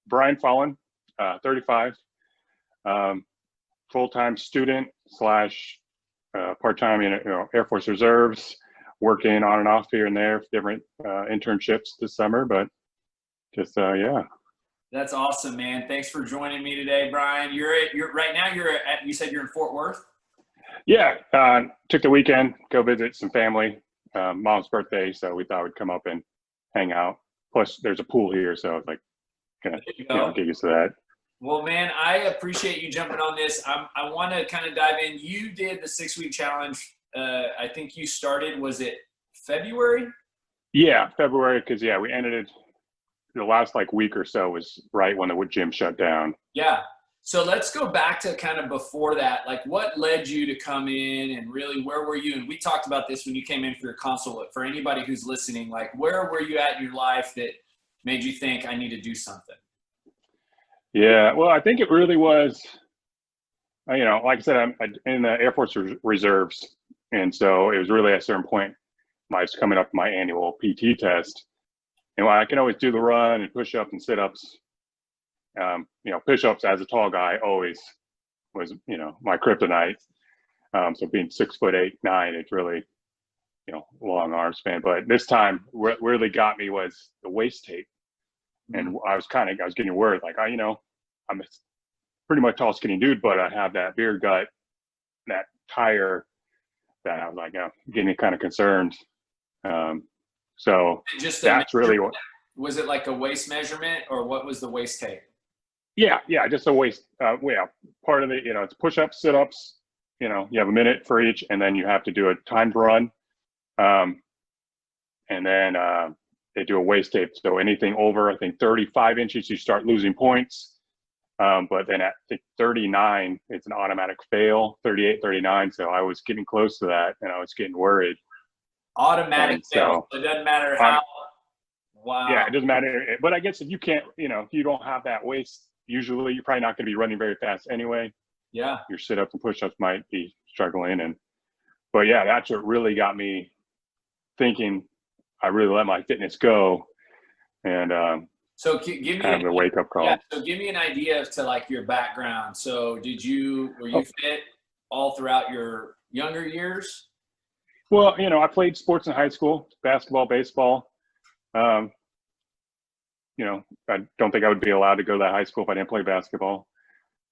Brian Follin, 35, full-time student slash part-time, AirForce Reserves, working on and off here and there, different internships this summer, but just, yeah. That's awesome, man. Thanks for joining me today, Brian. Right now you said you're in Fort Worth? Yeah, took the weekend, go visit some family, mom's birthday, so we thought we'd come up and hang out. Plus, there's a pool here, so I was like, gonna get used to that. Well, man, I appreciate you jumping on this. I want to kind of dive in. You did the 6-week challenge. I think you started, was it February? Yeah, February, because we ended it. The last week or so was right when the gym shut down. Yeah. So let's go back to kind of before that. Like, what led you to come in, and really where were you? And we talked about this when you came in for your consult. For anybody who's listening, like, where were you at in your life that made you think I need to do something? Yeah, well, I think it really was, like I said, I'm in the AirForce Reserves. And so it was really at a certain point, I was coming up to my annual PT test. And I can always do the run and push-ups and sit-ups. Push-ups as a tall guy always was, my kryptonite. So being 6'8", 9", it's really, long arm span. But this time, what really got me was the waist tape. And I was getting worried, like, I'm a pretty much tall, skinny dude, but I have that beer gut, that tire, that I was like, getting kind of concerned. So that's really what. Was it like a waist measurement, or what was the waist tape? Yeah, just a waist. Part of it, it's push-ups, sit-ups. You have a minute for each, and then you have to do a timed run, and then they do a waist tape. So anything over, I think 35 inches, you start losing points. But then at 39, it's an automatic fail. 38, 39. So I was getting close to that, and I was getting worried. Automatic fail. So it doesn't matter how. Wow. Yeah, it doesn't matter. But I guess if you can't, if you don't have that waist, usually you're probably not going to be running very fast anyway. Yeah. Your sit-ups and push-ups might be struggling. But yeah, that's what really got me thinking I really let my fitness go. And so give me kind of a wake-up call. Yeah, so give me an idea as to your background. So were you fit all throughout your younger years? Well, I played sports in high school, basketball, baseball. I don't think I would be allowed to go to that high school if I didn't play basketball.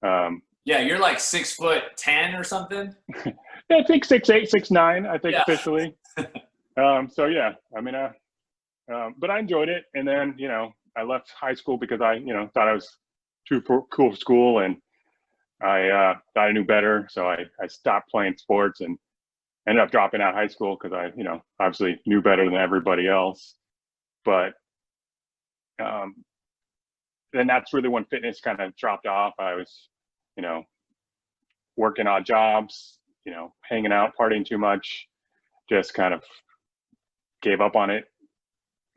Yeah, you're like 6'10" or something. Yeah, I think 6'8", 6'9", I think officially. So yeah, but I enjoyed it. And then, I left high school because I, thought I was too cool for school, and I thought I knew better. So I stopped playing sports and ended up dropping out of high school because I, obviously knew better than everybody else. But then that's really when fitness kind of dropped off. I was, working odd jobs, hanging out, partying too much, just kind of gave up on it.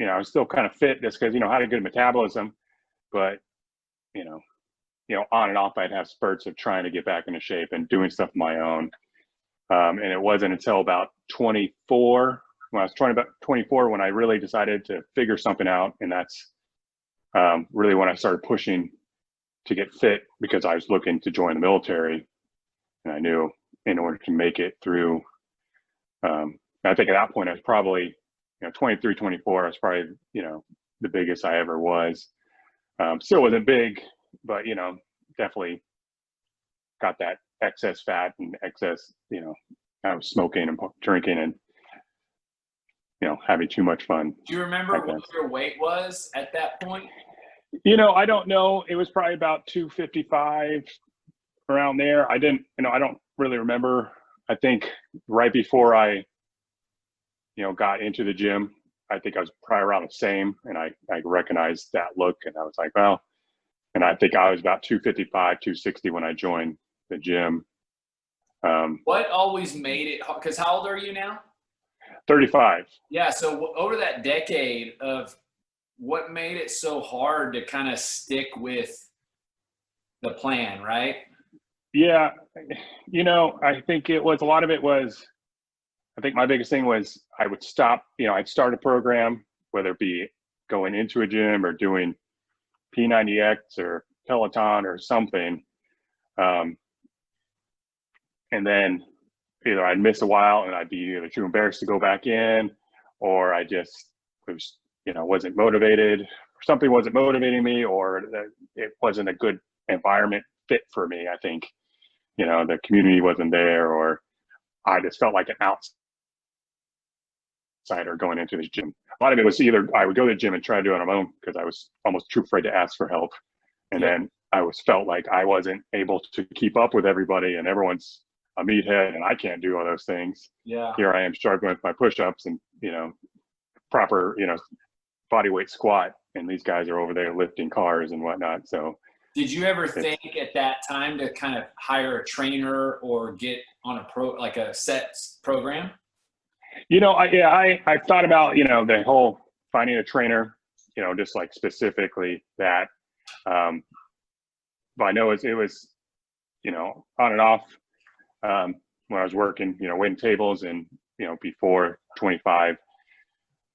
I was still kind of fit just because, I had a good metabolism, but, on and off, I'd have spurts of trying to get back into shape and doing stuff of my own. And it wasn't until about 24, when I was about 24, when I really decided to figure something out. And that's really when I started pushing to get fit, because I was looking to join the military. And I knew in order to make it through, I think at that point I was probably, 23, 24, I was probably, the biggest I ever was. Still wasn't big, but, definitely got that excess fat and excess, I was smoking and drinking and, having too much fun. Do you remember what your weight was at that point? I don't know. It was probably about 255, around there. I don't really remember. I think right before I, got into the gym, I think I was probably around the same, and I recognized that look, and I was like, well, and I think I was about 255, 260 when I joined the gym. What always made it, because how old are you now? 35. Yeah, so over that decade of what made it so hard to kind of stick with the plan, right? Yeah, I think a lot of it was, I think my biggest thing was I would stop, I'd start a program, whether it be going into a gym or doing, P90X or Peloton or something. And then either I'd miss a while and I'd be either too embarrassed to go back in, or I just was, wasn't motivated, or something wasn't motivating me, or it wasn't a good environment fit for me. I think, the community wasn't there, or I just felt like an outsider going into this gym. A lot of it was either I would go to the gym and try to do it on my own because I was almost too afraid to ask for help. And then I felt like I wasn't able to keep up with everybody, and everyone's a meathead and I can't do all those things. Yeah. Here I am struggling with my push-ups and, proper, body weight squat. And these guys are over there lifting cars and whatnot. So did you ever think at that time to kind of hire a trainer or get on a set program? I thought about, the whole finding a trainer, just like specifically that. But I know it was, on and off when I was working, waiting tables and, before 25.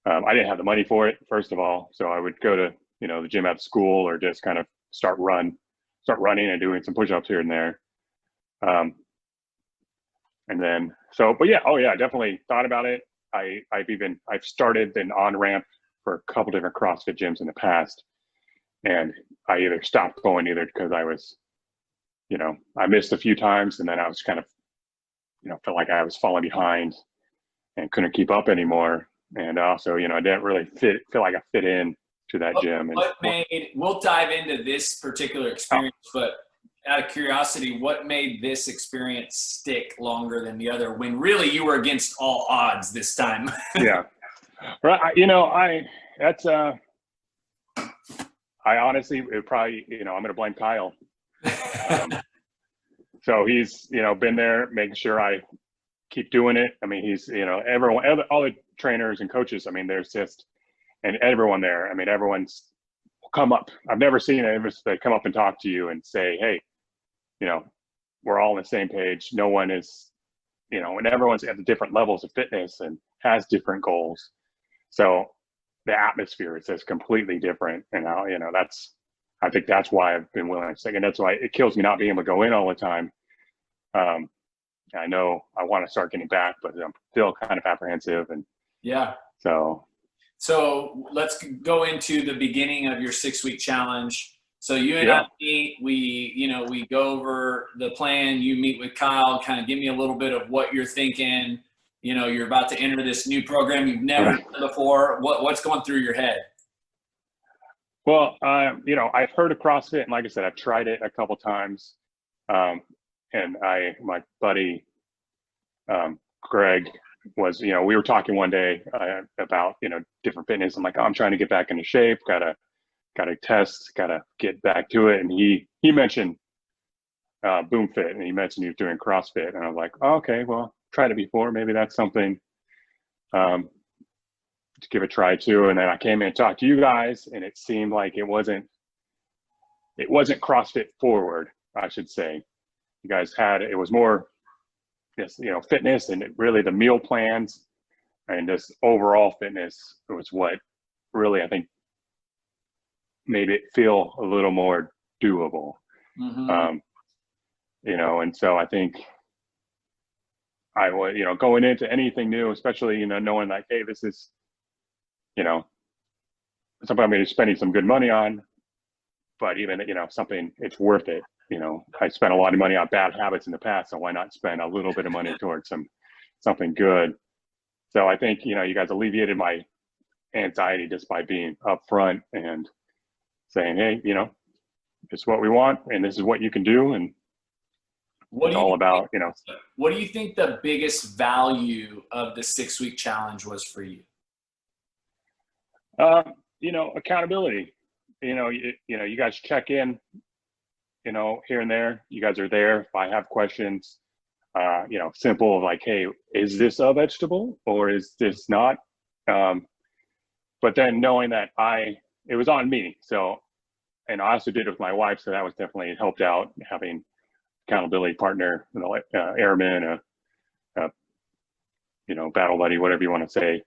I didn't have the money for it, first of all. So I would go to, the gym at school, or just kind of start running and doing some push-ups here and there. And then, I definitely thought about it. I've started an on-ramp for a couple different CrossFit gyms in the past. And I either stopped going either because I was, I missed a few times, and then I was kind of, felt like I was falling behind and couldn't keep up anymore. And also, I didn't really feel like I fit in to that gym. We'll dive into this particular experience, but out of curiosity, what made this experience stick longer than the other when really you were against all odds this time? Yeah. Right. I honestly, it probably, I'm going to blame Kyle. So he's, been there making sure I keep doing it. I mean, he's, everyone, all the trainers and coaches, there's just, and everyone there, everyone's come up. I've never seen it. They come up and talk to you and say, hey, we're all on the same page. No one is, and everyone's at the different levels of fitness and has different goals. So the atmosphere is just completely different. And now, I think that's why I've been willing to stick. And that's why it kills me not being able to go in all the time. I know I want to start getting back, but I'm still kind of apprehensive. And yeah. So let's go into the beginning of your 6-week challenge. So you and I meet, we go over the plan, you meet with Kyle, kind of give me a little bit of what you're thinking. You're about to enter this new program you've never done before. What's going through your head? Well, I've heard of CrossFit, and like I said, I've tried it a couple times. And my buddy, Greg was, we were talking one day about, different fitness. I'm like, I'm trying to get back into shape, gotta test, gotta get back to it. And he mentioned BoomFit, and he mentioned he was doing CrossFit. And I was like, oh, okay, well, tried it before. Maybe that's something to give a try too. And then I came in and talked to you guys, and it seemed like it wasn't CrossFit forward, I should say. You guys it was more just, fitness, and really the meal plans and just overall fitness was what really, I think, made it feel a little more doable. Mm-hmm. And so I think I would, going into anything new, especially, knowing like, hey, this is, something I'm going to be spending some good money on, but even, something, it's worth it. I spent a lot of money on bad habits in the past, so why not spend a little bit of money towards something good? So I think, you guys alleviated my anxiety just by being upfront and saying, hey, this is what we want, and this is what you can do. And it's all about, What do you think the biggest value of the 6-week challenge was for you? Accountability. You guys check in, here and there. You guys are there. If I have questions, simple, like, hey, is this a vegetable or is this not? But then knowing that it was on me. So, and I also did it with my wife. So that was definitely helped out, having accountability partner, airman, battle buddy, whatever you want to say,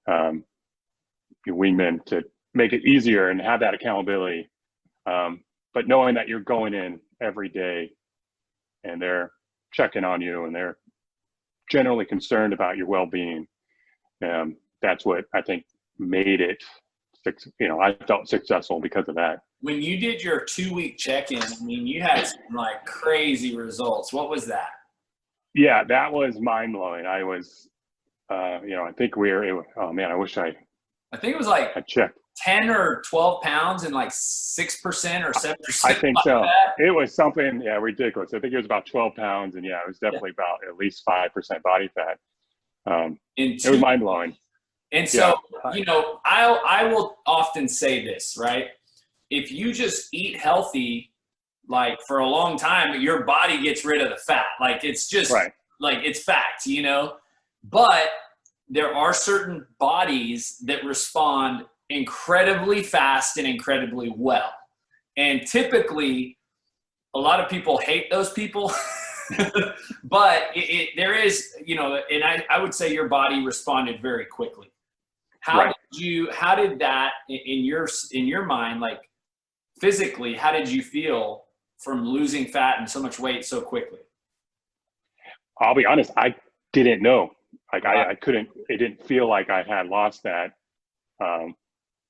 your wingman, to make it easier and have that accountability but knowing that you're going in every day and they're checking on you and they're generally concerned about your well-being, that's what I think made it, I felt successful because of that. When you did your 2-week check-in, I mean, you had some like crazy results. What was that? Yeah, that was mind-blowing. I was, I think oh man, I wish I think it was like checked 10 or 12 pounds and like 6% or 7%. I think so. That. It was something, ridiculous. I think it was about 12 pounds, and it was definitely about at least 5% body fat. It was mind-blowing. And so, I will often say this, right? If you just eat healthy, like for a long time, your body gets rid of the fat. Like it's just like it's fact, but there are certain bodies that respond incredibly fast and incredibly well. And typically a lot of people hate those people, but there is, and I would say your body responded very quickly. How did that in your mind, like physically, how did you feel from losing fat and so much weight so quickly? I'll be honest, I didn't know. Like I couldn't, it didn't feel like I had lost that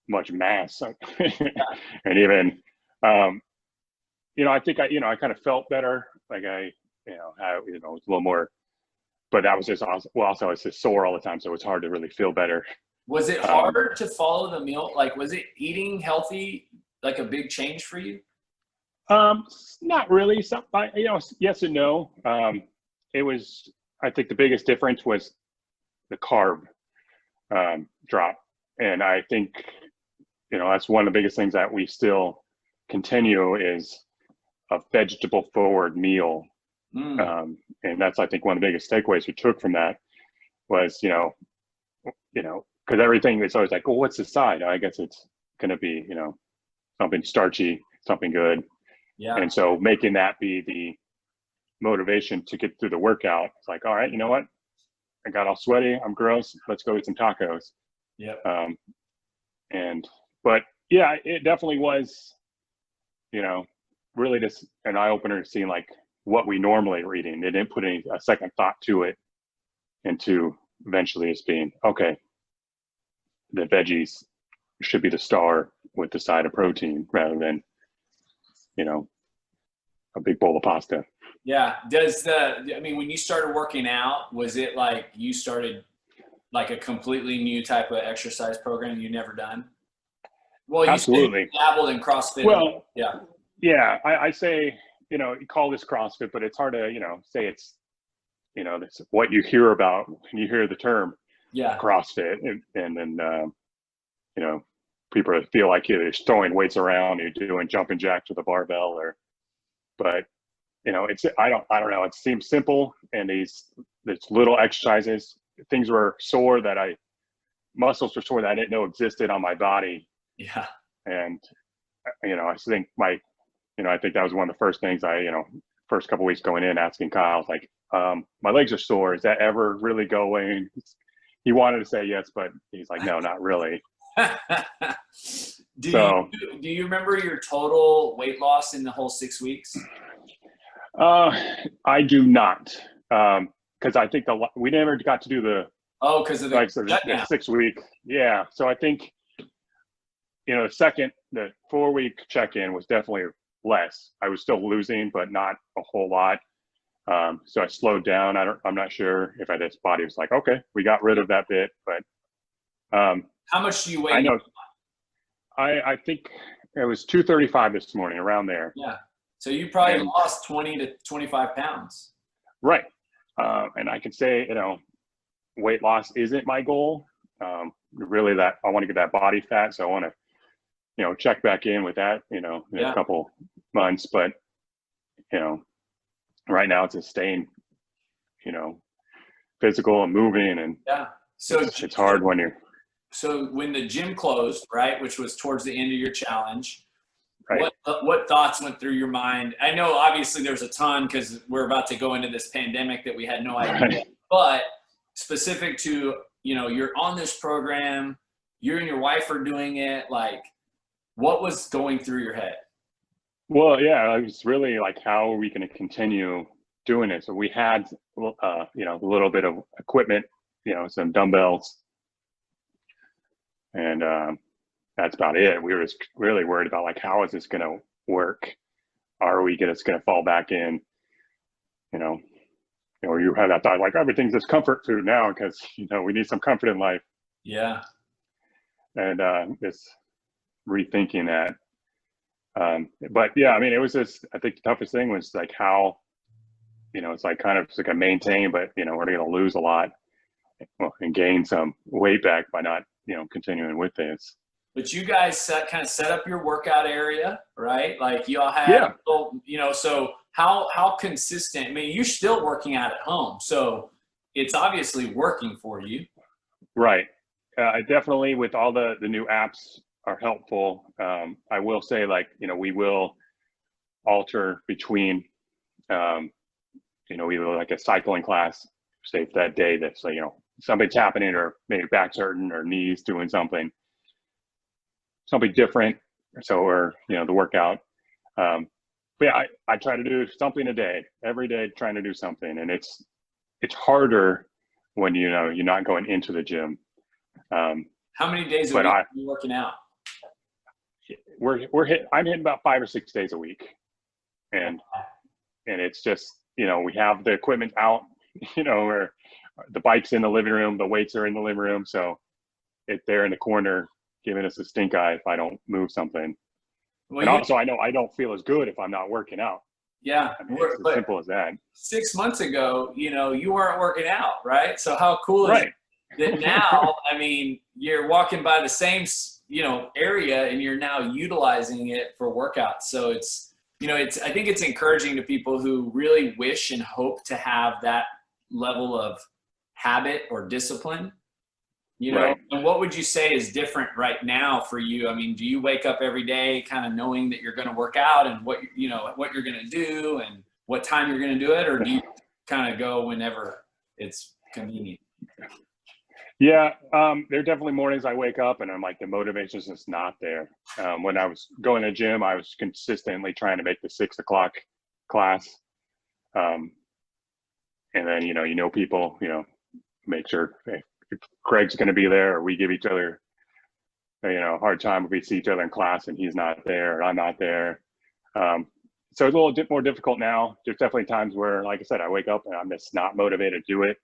much mass. And even, I think I kind of felt better. Like it was a little more, but that was just also, I was just sore all the time. So it's hard to really feel better. Was it harder to follow the meal? Like, was it eating healthy, like a big change for you? Not really. Yes and no. It was, I think the biggest difference was the carb drop. And I think, that's one of the biggest things that we still continue is a vegetable forward meal. And that's, I think, one of the biggest takeaways we took from that was, because everything is always like, well, what's the side? I guess it's going to be, something starchy, something good. Yeah. And so making that be the motivation to get through the workout, it's like, all right, you know what? I got all sweaty. I'm gross. Let's go eat some tacos. Yeah. But yeah, it definitely was, really just an eye opener to seeing like what we normally are eating. They didn't put a second thought to it, into eventually it's being, okay, the veggies should be the star with the side of protein rather than, a big bowl of pasta. Yeah. When you started working out, was it like you started like a completely new type of exercise program you'd never done? Well, absolutely. You dabbled in CrossFit. Well, yeah. I say, you call this CrossFit, but it's hard to, say it's, that's what you hear about when you hear the term CrossFit, and then, people feel like you're throwing weights around, you're doing jumping jacks with a barbell, but I don't know. It seems simple, and these little exercises, things were sore muscles were sore that I didn't know existed on my body. Yeah. And, I think I think that was one of the first things first couple of weeks going in, asking Kyle, like, my legs are sore. Is that ever really going? He wanted to say yes, but he's like, no, not really. Do you remember your total weight loss in the whole 6 weeks? I do not, because I think we never got to do the because of the 6 week. Yeah, so I think the 4 week check-in was definitely less. I was still losing, but not a whole lot. So I slowed down. I'm not sure if this body was like, okay, we got rid of that bit, but how much do you weigh? I know. I think it was 235 this morning, around there. Yeah. So you probably lost 20 to 25 pounds. Right. And I can say, weight loss isn't my goal. Really that I want to get that body fat. So I want to, check back in with that, in a couple months, but, right now it's just staying, physical and moving, and so it's hard when you're. So when the gym closed, right, which was towards the end of your challenge, right, what thoughts went through your mind? I know obviously there's a ton because we're about to go into this pandemic that we had no idea, but specific to, you're on this program, you and your wife are doing it, like what was going through your head? Well, yeah, it was really like, how are we going to continue doing it? So we had, a little bit of equipment, some dumbbells, and that's about it. We were just really worried about like, how is this going to work? Are we just going to fall back in, you know, you have that thought like everything's just comfort food now because, we need some comfort in life. Yeah. And just rethinking that. But yeah, I mean, it was just, I think the toughest thing was like how, it's like kind of, it's like a maintain, but we're going to lose a lot and gain some weight back by not, continuing with this. But you guys kind of set up your workout area, right? Like you all had, Yeah. so how consistent? I mean, you're still working out at home, so it's obviously working for you. Right. Definitely with all the new apps are helpful. I will say like, we will alter between, either like a cycling class, say for that day that's like, something's happening or maybe back's hurting or knees doing something different. So, or, the workout. But yeah, I try to do something a day, every day, trying to do something. And it's harder when, you're not going into the gym. How many days a week are you working out? I'm hitting about 5 or 6 days a week. And it's just, we have the equipment out, where the bike's in the living room, the weights are in the living room. So if they're in the corner giving us a stink eye if I don't move something. Well, and also I know I don't feel as good if I'm not working out. Yeah. I mean, it's as simple as that. 6 months ago, you weren't working out, right? So how cool is it that now, I mean, you're walking by the same, area and you're now utilizing it for workouts. So it's, I think it's encouraging to people who really wish and hope to have that level of habit or discipline, Right. And what would you say is different right now for you? I mean, do you wake up every day kind of knowing that you're going to work out and what you're going to do and what time you're going to do it? Or do you kind of go whenever it's convenient? Yeah. There are definitely mornings I wake up and I'm like, the motivation's just not there. When I was going to the gym, I was consistently trying to make the 6 o'clock class. And then, people, make sure if Craig's going to be there or we give each other, a hard time if we see each other in class and he's not there or I'm not there. So it's a little more difficult now. There's definitely times where, like I said, I wake up and I'm just not motivated to do it.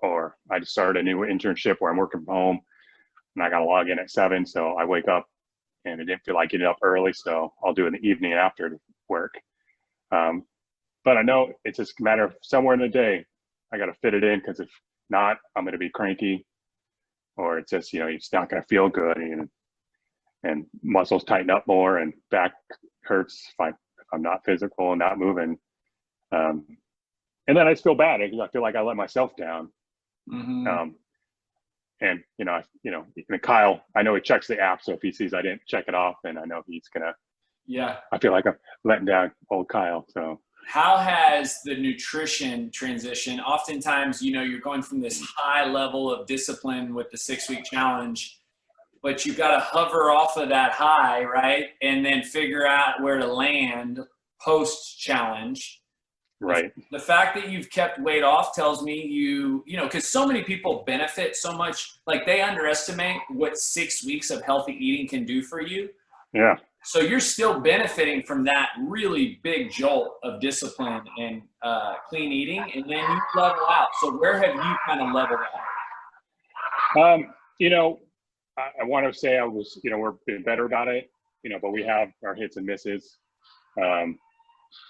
Or I just started a new internship where I'm working from home and I got to log in at 7. So I wake up and I didn't feel like getting up early. So I'll do it in the evening after work. But I know it's just a matter of somewhere in the day, I got to fit it in because if not, I'm going to be cranky or it's just, it's not going to feel good and muscles tighten up more and back hurts if I'm not physical and not moving. And then I just feel bad because I feel like I let myself down. Mm-hmm. And Kyle, I know he checks the app, so if he sees I didn't check it off, then I know he's gonna. Yeah. I feel like I'm letting down old Kyle. So. How has the nutrition transition? Oftentimes, you're going from this high level of discipline with the 6-week challenge, but you've got to hover off of that high, right? And then figure out where to land post challenge. Right. The fact that you've kept weight off tells me because so many people benefit so much, like they underestimate what 6 weeks of healthy eating can do for you. Yeah. So you're still benefiting from that really big jolt of discipline and clean eating, and then you level out. So where have you kind of leveled out? I want to say I was, we're been better about it, but we have our hits and misses.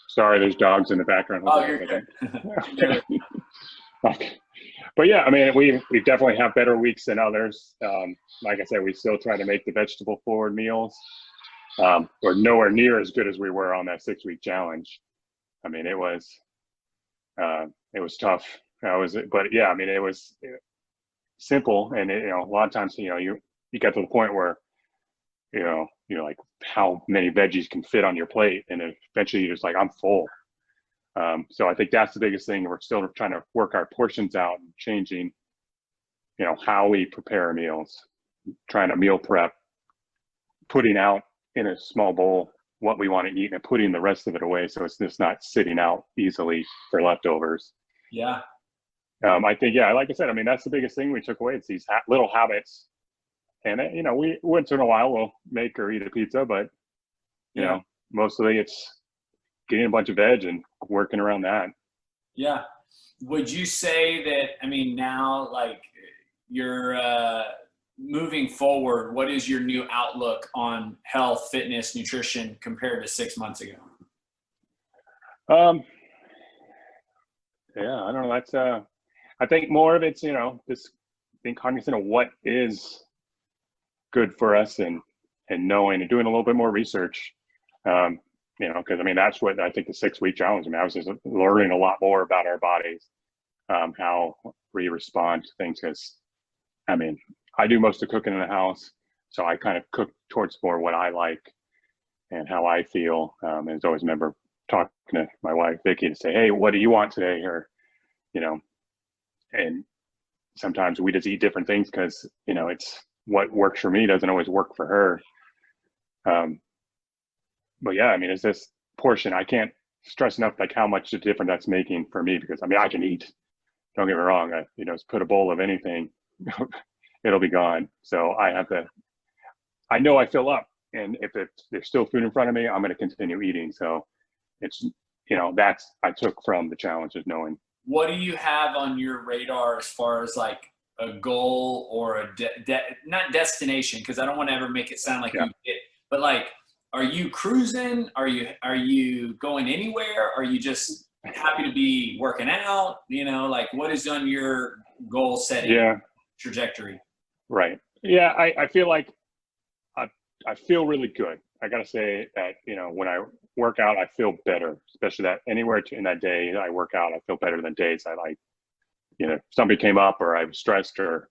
Sorry, there's dogs in the background. Oh, you're good. Okay. But yeah, I mean, we definitely have better weeks than others. Like I said, we still try to make the vegetable forward meals. We're nowhere near as good as we were on that 6-week challenge. I mean, it was tough. But yeah, I mean, it was simple, and a lot of times, you get to the point where, you're like, how many veggies can fit on your plate, and eventually you're just like, I'm full. So I think that's the biggest thing. We're still trying to work our portions out and changing, how we prepare our meals, trying to meal prep, putting out in a small bowl, what we want to eat and putting the rest of it away. So it's just not sitting out easily for leftovers. Yeah. I think, yeah, like I said, I mean, that's the biggest thing we took away. It's these little habits. And, you know, we once in a while we'll make or eat a pizza, but, you know, mostly it's getting a bunch of veg and working around that. Yeah. Would you say that, I mean, now, like, you're moving forward, what is your new outlook on health, fitness, nutrition compared to 6 months ago? Yeah, I don't know. That's, I think more of it's, you know, just being cognizant of what is good for us and knowing and doing a little bit more research. You know, because I mean, that's what I think the 6-week challenge. I mean, I was just learning a lot more about our bodies, how we respond to things. Because, I mean, I do most of the cooking in the house, so I kind of cook towards more what I like and how I feel. And I always remember talking to my wife Vicky to say, "Hey, what do you want today?" Or, you know, and sometimes we just eat different things because, you know, it's what works for me doesn't always work for her. But yeah, I mean, it's this portion. I can't stress enough like how much the difference that's making for me, because I mean, I can eat. Don't get me wrong. You know, just put a bowl of anything, it'll be gone. So I have to. I know I fill up, and if there's still food in front of me, I'm going to continue eating. So it's, you know, that's I took from the challenge, is knowing. What do you have on your radar as far as like a goal or a not destination? Because I don't want to ever make it sound like you did, but like, are you cruising? Are you going anywhere? Are you just happy to be working out? You know, like, what is on your goal setting trajectory? Right. Yeah. I feel like I feel really good. I got to say that, you know, when I work out, I feel better, especially that anywhere in that day I work out, I feel better than days I like, you know, somebody came up or I was stressed or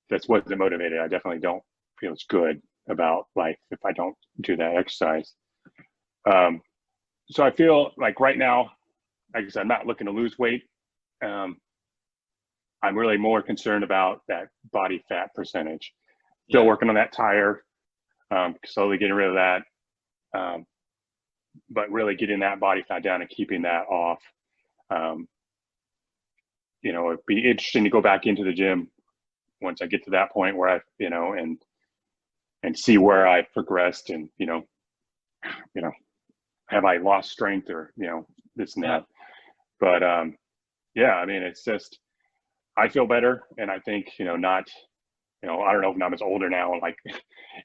that's wasn't motivated. I definitely don't feel as good about life if I don't do that exercise. So I feel like right now, like I said, I'm not looking to lose weight. I'm really more concerned about that body fat percentage. Still working on that tire, slowly getting rid of that. But really getting that body fat down and keeping that off. You know, it'd be interesting to go back into the gym once I get to that point where I, you know, and see where I've progressed and, you know, have I lost strength or, you know, this and that. But yeah, I mean, it's just, I feel better. And I think, you know, not, you know, I don't know if I'm as older now and like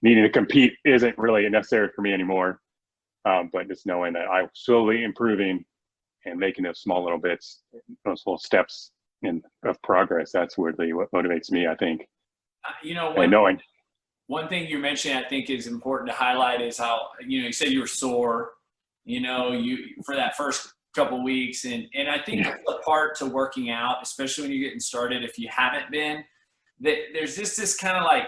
needing to compete isn't really necessary for me anymore. But just knowing that I'm slowly improving and making those small little bits, those little steps of progress, that's weirdly what motivates me, I think. You know, one thing you mentioned I think is important to highlight is how, you know, you said you were sore, you know, for that first couple of weeks. And I think the part to working out, especially when you're getting started, if you haven't been, that there's just this kind of like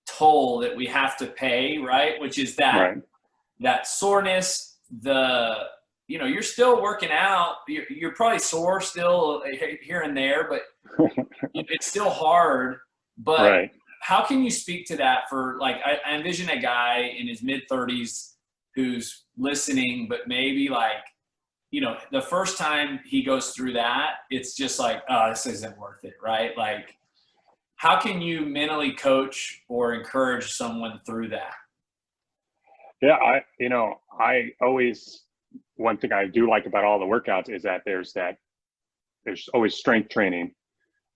toll that we have to pay, right? Which is that soreness, you know, you're still working out. You're probably sore still here and there, but it's still hard. But how can you speak to that for, like, I envision a guy in his mid-30s who's listening, but maybe like, you know, the first time he goes through that, it's just like, oh, this isn't worth it, right? Like, how can you mentally coach or encourage someone through that? Yeah, I always, one thing I do like about all the workouts is that there's always strength training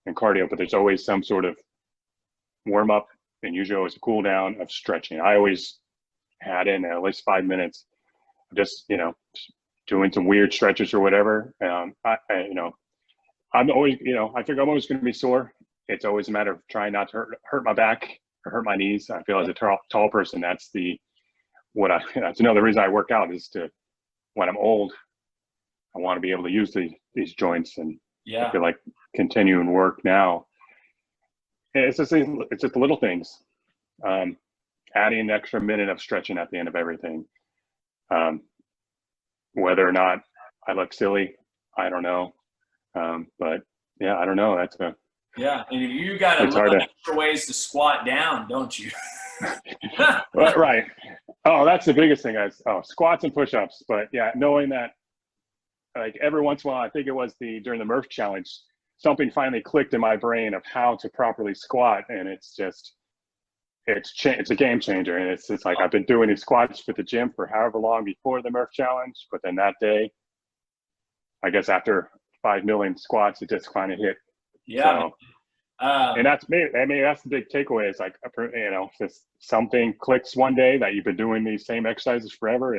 and cardio, but there's always some sort of warm up and usually always a cool down of stretching. I always had in at least 5 minutes, just, you know, doing some weird stretches or whatever. You know, I'm always, you know, I think I'm always going to be sore. It's always a matter of trying not to hurt my back or hurt my knees. I feel as a tall person, that's another reason I work out is to, when I'm old, I want to be able to use these joints, and I feel like continue and work now. It's just the little things. Adding an extra minute of stretching at the end of everything. Whether or not I look silly, I don't know. But yeah, I don't know. And you got to look at extra ways to squat down, don't you? Right. Oh, that's the biggest thing, guys. Oh, squats and push-ups. But yeah, knowing that, like every once in a while, I think it was during the Murph challenge, something finally clicked in my brain of how to properly squat, and it's a game changer. And it's like I've been doing these squats for the gym for however long before the Murph challenge, but then that day, I guess after 5 million squats, it just kind of hit. Yeah. So, and that's me. I mean, that's the big takeaway. Is like, just something clicks one day that you've been doing these same exercises forever,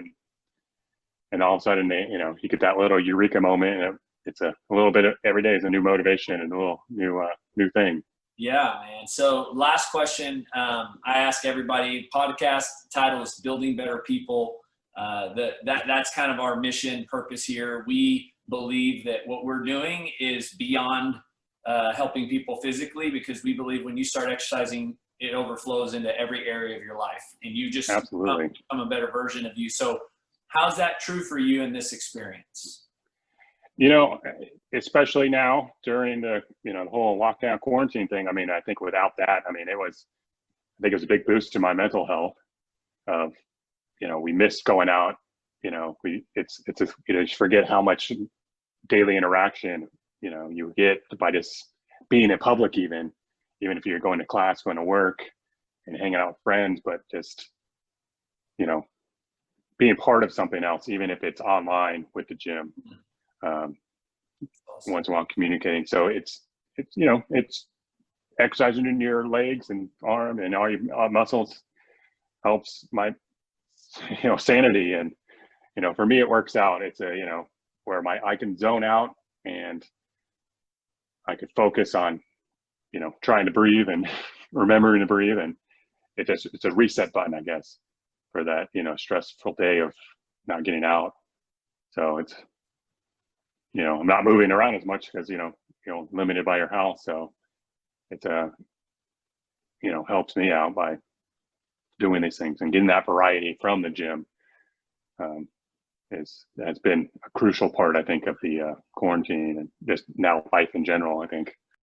and all of a sudden, you get that little eureka moment, and it's a little bit of every day is a new motivation and a little new thing. Yeah, man. So last question, I ask everybody. Podcast title is "Building Better People." That's kind of our mission purpose here. We believe that what we're doing is beyond helping people physically, because we believe when you start exercising, it overflows into every area of your life, and you just Absolutely become a better version of you. So how's that true for you in this experience? Especially now during the whole lockdown quarantine thing. I mean, I think without that, I think it was a big boost to my mental health. Of we miss going out. You just forget how much daily interaction you get by just being in public, even if you're going to class, going to work, and hanging out with friends, but just being part of something else, even if it's online with the gym. Once in a while communicating. So it's exercising in your legs and arm and all your muscles helps my sanity. And for me it works out. It's where I can zone out and I could focus on trying to breathe and remembering to breathe, and it's a reset button, I guess, for that stressful day of not getting out. So it's I'm not moving around as much because limited by your house. So it's helps me out by doing these things, and getting that variety from the gym has been a crucial part, I think, of the quarantine and just now life in general, I think.